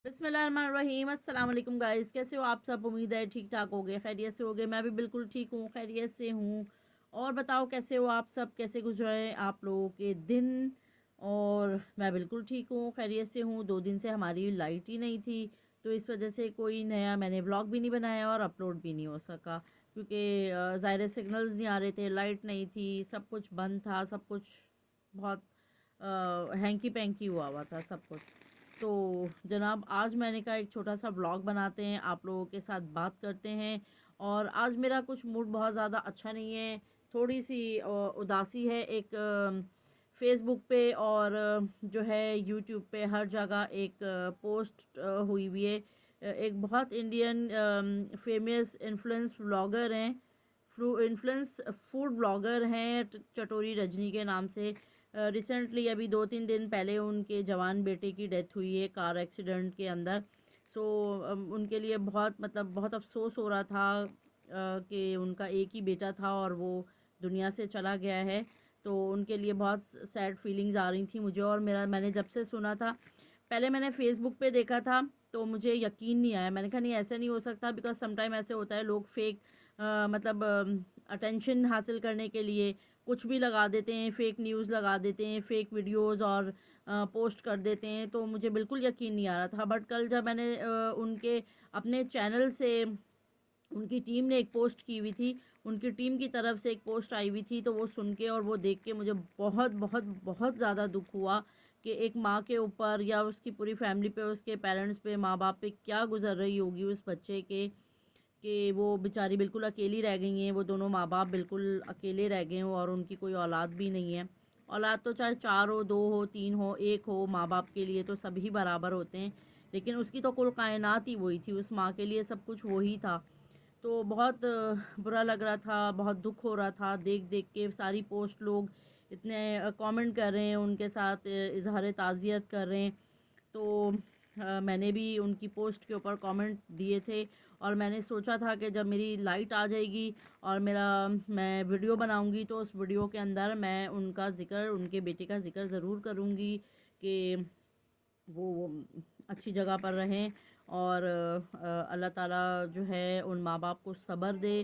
बिस्मिल्लाहिर्रहमानिर्रहीम। अस्सलाम वालेकुम गाइस, कैसे हो आप सब? उम्मीद है ठीक ठाक होगे, खैरियत से होगे। मैं भी बिल्कुल ठीक हूँ, खैरियत से हूँ। और बताओ कैसे हो आप सब, कैसे गुजरे आप लोगों के दिन? और मैं बिल्कुल ठीक हूँ, खैरियत से हूँ। 2 दिन से हमारी लाइट ही नहीं थी, तो इस वजह से कोई नया मैंने व्लॉग भी नहीं बनाया और अपलोड भी नहीं हो सका, क्योंकि ज़ाहिर सिग्नल्स नहीं आ रहे थे, लाइट नहीं थी, सब कुछ बंद था, सब कुछ बहुत हैंकी पैंकी हुआ था सब कुछ। तो जनाब, आज मैंने कहा एक छोटा सा व्लॉग बनाते हैं, आप लोगों के साथ बात करते हैं। और आज मेरा कुछ मूड बहुत ज़्यादा अच्छा नहीं है, थोड़ी सी उदासी है। एक फेसबुक पे और जो है यूट्यूब पे हर जगह एक पोस्ट हुई हुई है। एक बहुत इंडियन फेमस इन्फ्लुएंस व्लॉगर हैं, इन्फ्लुएंस फूड ब्लॉगर हैं, चटोरी रजनी के नाम से। रिसेंटली अभी 2-3 दिन पहले उनके जवान बेटे की डेथ हुई है कार एक्सीडेंट के अंदर। सो उनके लिए बहुत मतलब बहुत अफसोस हो रहा था कि उनका एक ही बेटा था और वो दुनिया से चला गया है। तो उनके लिए बहुत सैड फीलिंग्स आ रही थी मुझे। और मैंने जब से सुना था, पहले मैंने फेसबुक पे देखा था तो मुझे यकीन नहीं आया। मैंने कहा नहीं, ऐसा नहीं हो सकता, बिकॉज समटाइम ऐसे होता है, लोग फेक मतलब अटेंशन हासिल करने के लिए कुछ भी लगा देते हैं, फेक न्यूज़ लगा देते हैं, फेक वीडियोस और पोस्ट कर देते हैं। तो मुझे बिल्कुल यकीन नहीं आ रहा था। बट कल जब मैंने उनके अपने चैनल से, उनकी टीम ने एक पोस्ट की हुई थी, उनकी टीम की तरफ से एक पोस्ट आई हुई थी, तो वो सुन के और वो देख के मुझे बहुत बहुत बहुत ज़्यादा दुख हुआ कि एक माँ के ऊपर या उसकी पूरी फैमिली पे, उसके पेरेंट्स पे, माँ बाप पे क्या गुजर रही होगी उस बच्चे के, कि वो बेचारी बिल्कुल अकेली रह गई हैं। वो दोनों माँ बाप बिल्कुल अकेले रह गए हैं और उनकी कोई औलाद भी नहीं है। औलाद तो चाहे 4 हो, 2 हो, 3 हो, 1 हो, माँ बाप के लिए तो सभी बराबर होते हैं। लेकिन उसकी तो कुल कायनात ही वही थी, उस माँ के लिए सब कुछ वही था। तो बहुत बुरा लग रहा था, बहुत दुख हो रहा था देख देख के। सारी पोस्ट लोग इतने कमेंट कर रहे हैं, उनके साथ इजहार ताज़ियत कर रहे हैं। तो मैंने भी उनकी पोस्ट के ऊपर कमेंट दिए थे। और मैंने सोचा था कि जब मेरी लाइट आ जाएगी और मैं वीडियो बनाऊंगी, तो उस वीडियो के अंदर मैं उनका ज़िक्र, उनके बेटे का ज़िक्र ज़रूर करूंगी कि वो अच्छी जगह पर रहें। और अल्लाह ताला जो है उन माँ बाप को सब्र दे।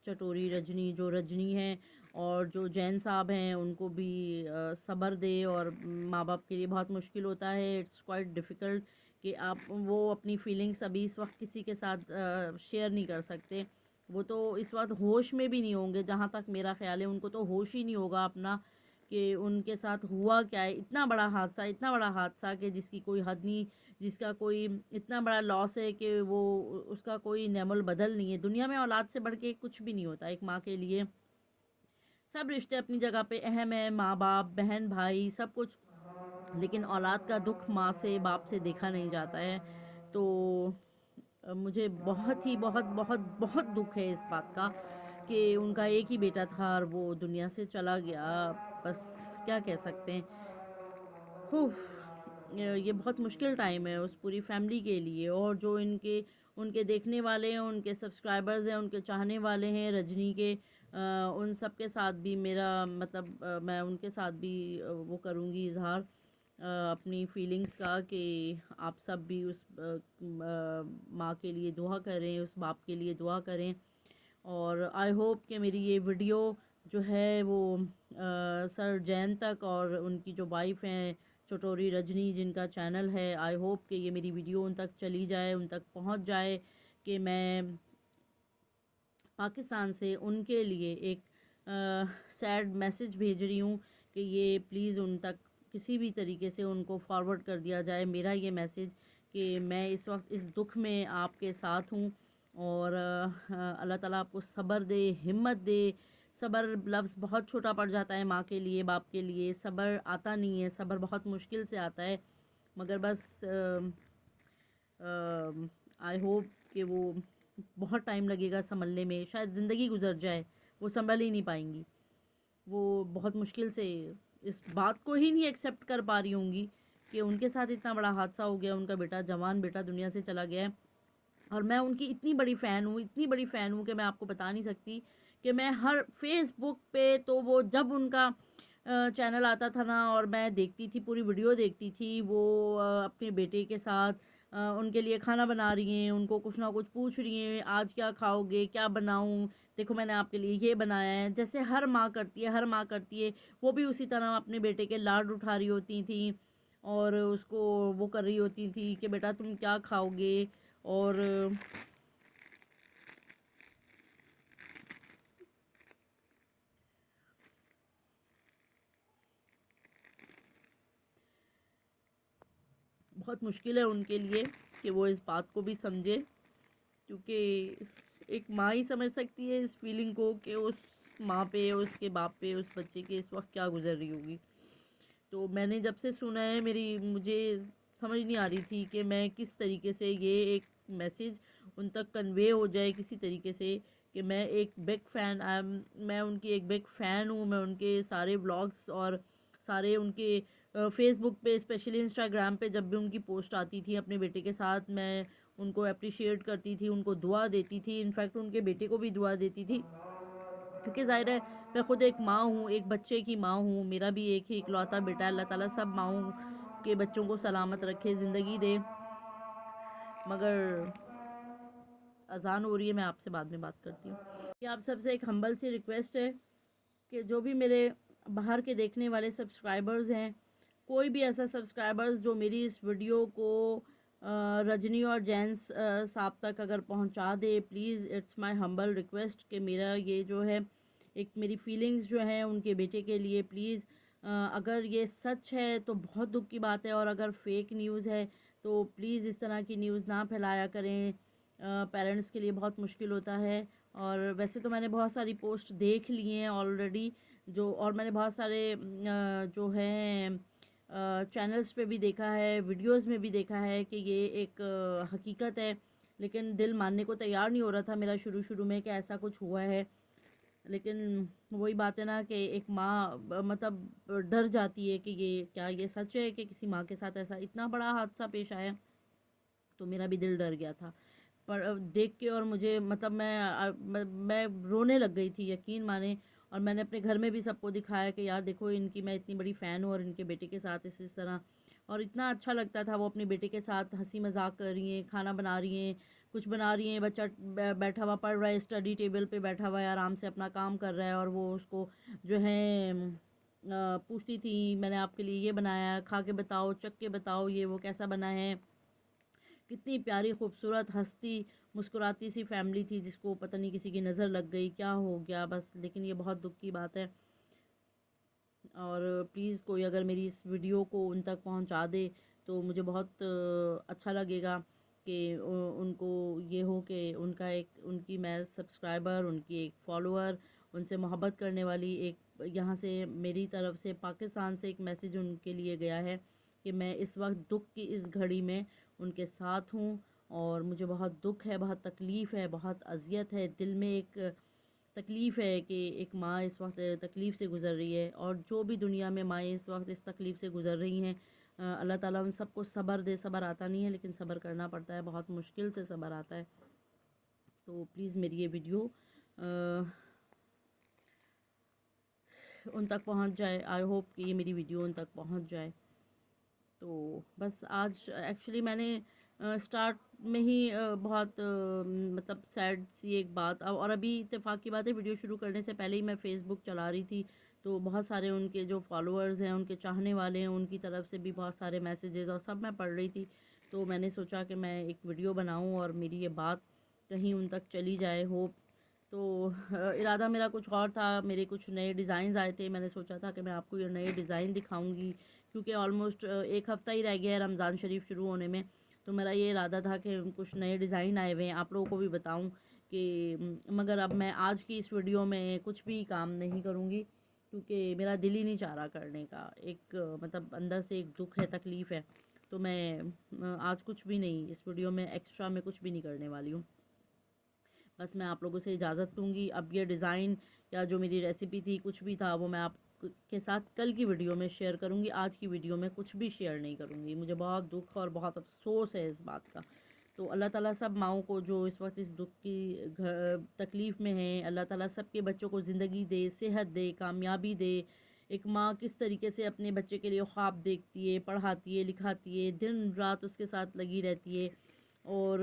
चटोरी रजनी जो रजनी है और जो जैन साहब हैं उनको भी सब्र दे। और माँ बाप के लिए बहुत मुश्किल होता है, इट्स क्वाइट डिफ़िकल्ट कि आप वो अपनी फीलिंग्स अभी इस वक्त किसी के साथ शेयर नहीं कर सकते। वो तो इस वक्त होश में भी नहीं होंगे, जहाँ तक मेरा ख्याल है उनको तो होश ही नहीं होगा अपना, कि उनके साथ हुआ क्या है। इतना बड़ा हादसा, इतना बड़ा हादसा कि जिसकी कोई हद नहीं, जिसका कोई इतना बड़ा लॉस है कि वो उसका कोई नेमल बदल नहीं है। दुनिया में औलाद से बढ़ के कुछ भी नहीं होता एक माँ के लिए। सब रिश्ते अपनी जगह पे अहम है, माँ बाप, बहन भाई, सब कुछ। लेकिन औलाद का दुख माँ से, बाप से देखा नहीं जाता है। तो मुझे बहुत ही बहुत बहुत बहुत दुख है इस बात का कि उनका एक ही बेटा था और वो दुनिया से चला गया। बस क्या कह सकते हैं। उफ़, ये बहुत मुश्किल टाइम है उस पूरी फैमिली के लिए। और जो इनके उनके देखने वाले हैं, उनके सब्सक्राइबर्स हैं, उनके चाहने वाले हैं रजनी के, उन सब के साथ भी मेरा मतलब मैं उनके साथ भी वो करूँगी इज़हार अपनी फीलिंग्स का, कि आप सब भी उस माँ के लिए दुआ करें, उस बाप के लिए दुआ करें। और आई होप कि मेरी ये वीडियो जो है वो सर जैन तक और उनकी जो वाइफ हैं चटोरी रजनी, जिनका चैनल है, आई होप कि ये मेरी वीडियो उन तक चली जाए, उन तक पहुंच जाए, कि मैं पाकिस्तान से उनके लिए एक सैड मैसेज भेज रही हूँ कि ये प्लीज़ उन तक किसी भी तरीके से उनको फॉरवर्ड कर दिया जाए मेरा ये मैसेज, कि मैं इस वक्त इस दुख में आपके साथ हूँ। और अल्लाह ताला आपको सब्र दे, हिम्मत दे। सब्र लफ्ज़ बहुत छोटा पड़ जाता है माँ के लिए, बाप के लिए सब्र आता नहीं है, सब्र बहुत मुश्किल से आता है। मगर बस आई होप कि वो बहुत टाइम लगेगा संभलने में, शायद ज़िंदगी गुजर जाए, वो संभल ही नहीं पाएंगी। वो बहुत मुश्किल से इस बात को ही नहीं एक्सेप्ट कर पा रही होंगी कि उनके साथ इतना बड़ा हादसा हो गया, उनका बेटा, जवान बेटा दुनिया से चला गया है। और मैं उनकी इतनी बड़ी फ़ैन हूँ, इतनी बड़ी फ़ैन हूँ कि मैं आपको बता नहीं सकती। कि मैं हर फेसबुक पे, तो वो जब उनका चैनल आता था ना, और मैं देखती थी, पूरी वीडियो देखती थी। वो अपने बेटे के साथ उनके लिए खाना बना रही हैं, उनको कुछ ना कुछ पूछ रही हैं, आज क्या खाओगे, क्या बनाऊं, देखो मैंने आपके लिए ये बनाया है। जैसे हर माँ करती है, हर माँ करती है, वो भी उसी तरह अपने बेटे के लाड उठा रही होती थी और उसको वो कर रही होती थी कि बेटा तुम क्या खाओगे। और बहुत मुश्किल है उनके लिए कि वो इस बात को भी समझे, क्योंकि एक माँ ही समझ सकती है इस फीलिंग को कि उस माँ पे, उसके बाप पे, उस बच्चे के इस वक्त क्या गुजर रही होगी। तो मैंने जब से सुना है, मुझे समझ नहीं आ रही थी कि मैं किस तरीके से ये एक मैसेज उन तक कन्वे हो जाए किसी तरीके से, कि मैं एक बिग फ़ैन, मैं उनकी एक बिग फ़ैन हूँ। मैं उनके सारे व्लॉग्स और सारे उनके फेसबुक पे, स्पेशली इंस्टाग्राम पे जब भी उनकी पोस्ट आती थी अपने बेटे के साथ, मैं उनको अप्रिशिएट करती थी, उनको दुआ देती थी, इनफैक्ट उनके बेटे को भी दुआ देती थी, क्योंकि ज़ाहिर है मैं ख़ुद एक माँ हूँ, एक बच्चे की माँ हूँ, मेरा भी एक ही इकलौता बेटा है। अल्लाह ताला सब माँओं के बच्चों को सलामत रखे, ज़िंदगी दे। मगर अज़ान हो रही है, मैं आपसे बाद में बात करती हूँ। ये आप सबसे एक हम्बल सी रिक्वेस्ट है कि जो भी मेरे बाहर के देखने वाले सब्सक्राइबर्स हैं, कोई भी ऐसा सब्सक्राइबर्स जो मेरी इस वीडियो को रजनी और जेंस साहब तक अगर पहुंचा दे, please it's my humble request कि मेरा ये जो है, एक मेरी फीलिंग्स जो हैं उनके बेटे के लिए, प्लीज़ अगर ये सच है तो बहुत दुख की बात है, और अगर फेक न्यूज़ है तो प्लीज़ इस तरह की न्यूज़ ना फैलाया करें। पेरेंट्स के लिए बहुत मुश्किल होता है। और वैसे तो मैंने बहुत सारी पोस्ट देख ली हैं ऑलरेडी, जो और मैंने बहुत सारे जो हैं चैनल्स पे भी देखा है, वीडियोस में भी देखा है कि ये एक हकीकत है, लेकिन दिल मानने को तैयार नहीं हो रहा था मेरा शुरू शुरू में कि ऐसा कुछ हुआ है। लेकिन वही बात है ना कि एक माँ मतलब डर जाती है कि ये क्या, ये सच है कि किसी माँ के साथ ऐसा इतना बड़ा हादसा पेश आया। तो मेरा भी दिल डर गया था पर देख के, और मुझे मतलब मैं रोने लग गई थी, यकीन माने। और मैंने अपने घर में भी सबको दिखाया कि यार देखो, इनकी मैं इतनी बड़ी फ़ैन हूँ और इनके बेटे के साथ इस तरह। और इतना अच्छा लगता था, वो अपने बेटे के साथ हंसी मजाक कर रही हैं, खाना बना रही हैं, कुछ बना रही हैं, बच्चा बैठा हुआ पढ़ रहा है, स्टडी टेबल पे बैठा हुआ है, आराम से अपना काम कर रहा है, और वो उसको जो है पूछती थी, मैंने आपके लिए ये बनाया, खा के बताओ, चख के बताओ ये वो कैसा बना है। कितनी प्यारी खूबसूरत हंसती मुस्कुराती सी फैमिली थी, जिसको पता नहीं किसी की नज़र लग गई, क्या हो गया बस। लेकिन ये बहुत दुख की बात है। और प्लीज़ कोई अगर मेरी इस वीडियो को उन तक पहुंचा दे तो मुझे बहुत अच्छा लगेगा कि उनको ये हो कि उनका एक, उनकी मैं सब्सक्राइबर, उनकी एक फ़ॉलोअर, उनसे मोहब्बत करने वाली एक, यहाँ से मेरी तरफ से पाकिस्तान से एक मैसेज उनके लिए गया है कि मैं इस वक्त दुख की इस घड़ी में उनके साथ हूँ। और मुझे बहुत दुख है, बहुत तकलीफ़ है, बहुत अज़ियत है, दिल में एक तकलीफ़ है कि एक माँ इस वक्त तकलीफ़ से गुज़र रही है। और जो भी दुनिया में माएँ इस वक्त इस तकलीफ़ से गुज़र रही हैं, अल्लाह ताला उन सबको सब्र दे। सब्र आता नहीं है, लेकिन सब्र करना पड़ता है, बहुत मुश्किल से सब्र आता है। तो प्लीज़ मेरी ये वीडियो उन तक पहुंच जाए। आई होप कि ये मेरी वीडियो उन तक पहुंच जाए। तो बस आज एक्चुअली मैंने स्टार्ट में ही बहुत मतलब सैड सी एक बात, और अभी इत्तेफाक की बात है, वीडियो शुरू करने से पहले ही मैं फ़ेसबुक चला रही थी, तो बहुत सारे उनके जो फॉलोअर्स हैं, उनके चाहने वाले हैं, उनकी तरफ से भी बहुत सारे मैसेजेस और सब मैं पढ़ रही थी। तो मैंने सोचा कि मैं एक वीडियो बनाऊं और मेरी ये बात कहीं उन तक चली जाए, होप। तो इरादा मेरा कुछ और था, मेरे कुछ नए डिज़ाइन आए थे, मैंने सोचा था कि मैं आपको ये नए डिज़ाइन दिखाऊंगी, क्योंकि ऑलमोस्ट एक हफ़्ता ही रह गया है रमज़ान शरीफ शुरू होने में। तो मेरा ये इरादा था कि कुछ नए डिज़ाइन आए हुए हैं, आप लोगों को भी बताऊं कि मगर अब मैं आज की इस वीडियो में कुछ भी काम नहीं करूँगी, क्योंकि मेरा दिल ही नहीं चाह रहा करने का। एक मतलब अंदर से एक दुख है, तकलीफ़ है। तो मैं आज कुछ भी नहीं, इस वीडियो में एक्स्ट्रा में कुछ भी नहीं करने वाली हूँ। बस मैं आप लोगों से इजाज़त लूँगी। अब ये डिज़ाइन या जो मेरी रेसिपी थी, कुछ भी था, वो मैं आप के साथ कल की वीडियो में शेयर करूँगी। आज की वीडियो में कुछ भी शेयर नहीं करूँगी। मुझे बहुत दुख और बहुत अफसोस है इस बात का। तो अल्लाह ताला सब माँओं को जो इस वक्त इस दुख की तकलीफ़ में हैं, अल्लाह ताला सब के बच्चों को ज़िंदगी दे, सेहत दे, कामयाबी दे, एक माँ किस तरीके से अपने बच्चे के लिए ख्वाब देखती है, पढ़ाती है, लिखाती है, दिन रात उसके साथ लगी रहती है। और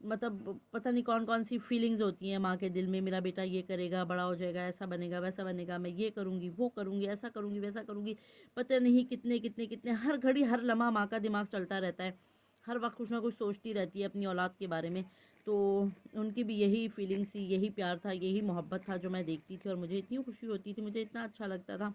मतलब पता नहीं कौन कौन सी फीलिंग्स होती हैं माँ के दिल में, मेरा बेटा ये करेगा, बड़ा हो जाएगा, ऐसा बनेगा, वैसा बनेगा, मैं ये करूँगी, वो करूँगी, ऐसा करूँगी, वैसा करूँगी। पता नहीं कितने कितने कितने, हर घड़ी हर लम्हा माँ का दिमाग चलता रहता है, हर वक्त कुछ ना कुछ सोचती रहती है अपनी औलाद के बारे में। तो उनकी भी यही फीलिंग्स थी, यही प्यार था, यही मोहब्बत था जो मैं देखती थी, और मुझे इतनी खुशी होती थी, मुझे इतना अच्छा लगता था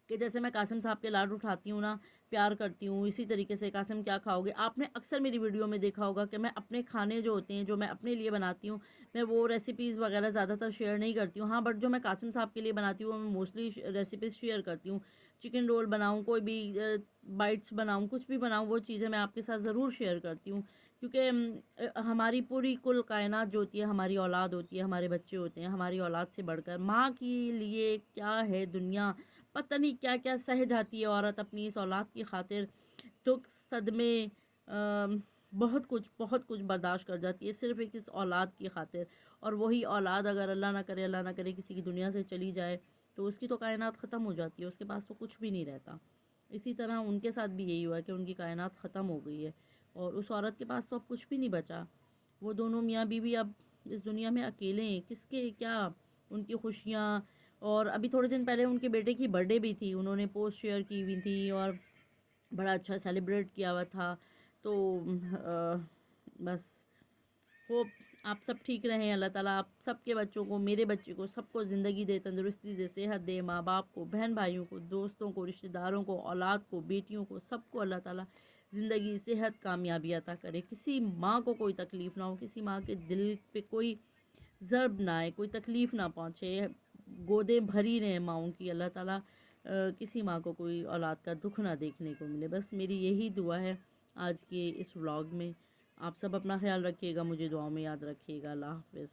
कि जैसे मैं कासिम साहब के लाड उठाती हूँ ना, प्यार करती हूँ, इसी तरीके से कासिम क्या खाओगे, आपने अक्सर मेरी वीडियो में देखा होगा कि मैं अपने खाने जो होते हैं, जो मैं अपने लिए बनाती हूँ, मैं वो रेसिपीज़ वगैरह ज़्यादातर शेयर नहीं करती हूँ। हाँ, बट जो मैं कासिम साहब के लिए बनाती हूँ, मैं मोस्टली रेसिपीज़ शेयर करती हूँ। चिकन रोल बनाऊँ, कोई भी बाइट्स बनाऊँ, कुछ भी बनाऊँ, वो चीज़ें मैं आपके साथ ज़रूर शेयर करती हूँ। क्योंकि हमारी पूरी कुल कायनात जो होती है, हमारी औलाद होती है, हमारे बच्चे होते हैं, हमारी औलाद से बढ़कर माँ के लिए क्या है दुनिया, पता नहीं क्या क्या सह जाती है औरत अपनी इस औलाद की खातिर। दुख, सदमे, बहुत कुछ बर्दाश्त कर जाती है सिर्फ एक इस औलाद की खातिर। और वही औलाद अगर अल्लाह ना करे किसी की दुनिया से चली जाए, तो उसकी तो कायनात ख़त्म हो जाती है, उसके पास तो कुछ भी नहीं रहता। इसी तरह उनके साथ भी यही हुआ कि उनकी कायनात ख़त्म हो गई है, और उस औरत के पास तो अब कुछ भी नहीं बचा। वो दोनों मियाँ बीवी अब इस दुनिया में अकेले हैं, किसके क्या उनकी खुशियाँ। और अभी थोड़े दिन पहले उनके बेटे की बर्थडे भी थी, उन्होंने पोस्ट शेयर की हुई थी, और बड़ा अच्छा सेलिब्रेट किया हुआ था। तो बस होप आप सब ठीक रहें, अल्लाह ताला आप सबके बच्चों को, मेरे बच्चे को, सबको ज़िंदगी दे, तंदुरुस्ती दे, सेहत दे, माँ बाप को, बहन भाइयों को, दोस्तों को, रिश्तेदारों को, औलाद को, बेटियों को, सबको अल्लाह ताला ज़िंदगी, सेहत, कामयाबी अता करे। किसी माँ को कोई तकलीफ़ ना हो, किसी माँ के दिल पे कोई ज़र्ब ना आए, कोई तकलीफ़ ना पहुँचे, गोदें भरी रहें माँओं की। अल्लाह ताला किसी माँ को कोई औलाद का दुख ना देखने को मिले। बस मेरी यही दुआ है आज के इस व्लॉग में। आप सब अपना ख्याल रखिएगा, मुझे दुआओं में याद रखिएगा। अल्लाह हाफ़िज़।